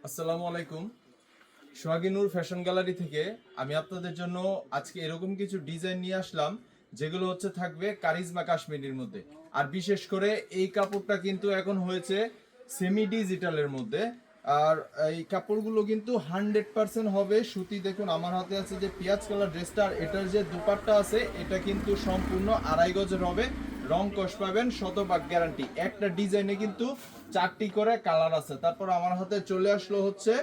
আসসালামু আলাইকুম। সোহাগীনুর fashion gallery থেকে আমি আপনাদের জন্য আজকে এরকম কিছু ডিজাইন নিয়ে আসলাম, যেগুলো হচ্ছে থাকবে কারিজমা কাশ্মীরির মধ্যে। আর বিশেষ করে এই কাপড়টা কিন্তু এখন হয়েছে সেমি ডিজিটালের মধ্যে। আর এই কাপড়গুলো কিন্তু 100% হবে সুতি। দেখুন আমার হাতে আছে যে পেঁয়াজ কালার ড্রেসটা, আর এটার যে দুপাট্টা আছে এটা কিন্তু সম্পূর্ণ আড়াই গজের হবে। রং কষ পাবেন, শতভাগ গ্যারান্টি। একটা ডিজাইনে কিন্তু 4টি করে কালার আছে। তারপর আমার হাতে চলে আসলো হচ্ছে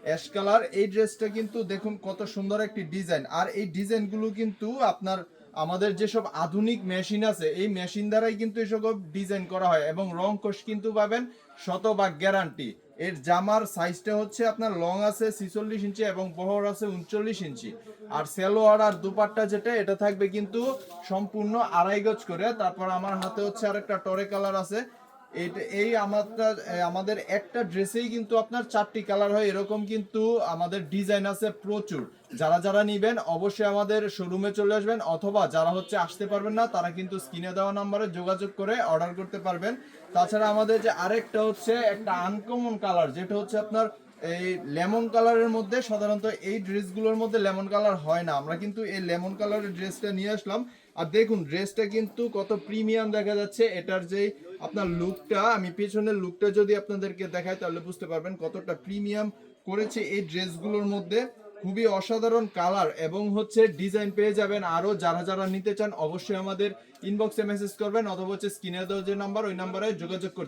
অ্যাশ কালার। এই ড্রেসটা কিন্তু দেখুন কত সুন্দর একটি ডিজাইন। আর এই ডিজাইনগুলো কিন্তু আপনার আমাদের যেসব আধুনিক মেশিন আছে এই মেশিন দ্বারাই কিন্তু এসব ডিজাইন করা হয়, এবং রং কোশ কিন্তু পাবেন শতভাগ গ্যারান্টি। এর জামার সাইজটা হচ্ছে আপনার লং আছে 46 ইঞ্চি এবং বহর আছে 39 ইঞ্চি। আর সালোয়ার আর দুপাট্টা যেটা এটা থাকবে কিন্তু সম্পূর্ণ আড়াই গজ করে। তারপর আমার হাতে হচ্ছে আরেকটা টরে কালার আছে। এই আমাদের একটা ড্রেসেই কিন্তু আপনার 4টি কালার হয়, এরকম কিন্তু আমাদের ডিজাইন আছে প্রচুর। যারা যারা নিবেন অবশ্যই আমাদের শোরুমে চলে আসবেন, অথবা যারা হচ্ছে আসতে পারবেন না তারা কিন্তু স্ক্রিনে দেওয়া নম্বরে যোগাযোগ করে অর্ডার করতে পারবেন। তাছাড়া আমাদের যে আরেকটা হচ্ছে একটা আনকমন কালার, যেটা হচ্ছে আপনার এই লেমন কালারের মধ্যে। সাধারণত এই ড্রেসগুলোর মধ্যে লেমন কালার হয় না, আমরা কিন্তু এই লেমন কালারের ড্রেসটা নিয়ে আসলাম। আর দেখুন ড্রেসটা কিন্তু কত প্রিমিয়াম দেখা যাচ্ছে। এটার যে আপনার লুকটা, আমি পেছনের লুকটা যদি আপনাদেরকে দেখাই তাহলে বুঝতে পারবেন কতটা প্রিমিয়াম করেছে এই ড্রেসগুলোর মধ্যে। খুবই অসাধারণ কালার এবং হচ্ছে ডিজাইন পেয়ে যাবেন। আরো যারা যারা নিতে চান অবশ্যই আমাদের ইনবক্সে মেসেজ করবেন, অথবা হচ্ছে স্ক্রিনে দেওয়া যে নাম্বার ওই নাম্বারে যোগাযোগ করতে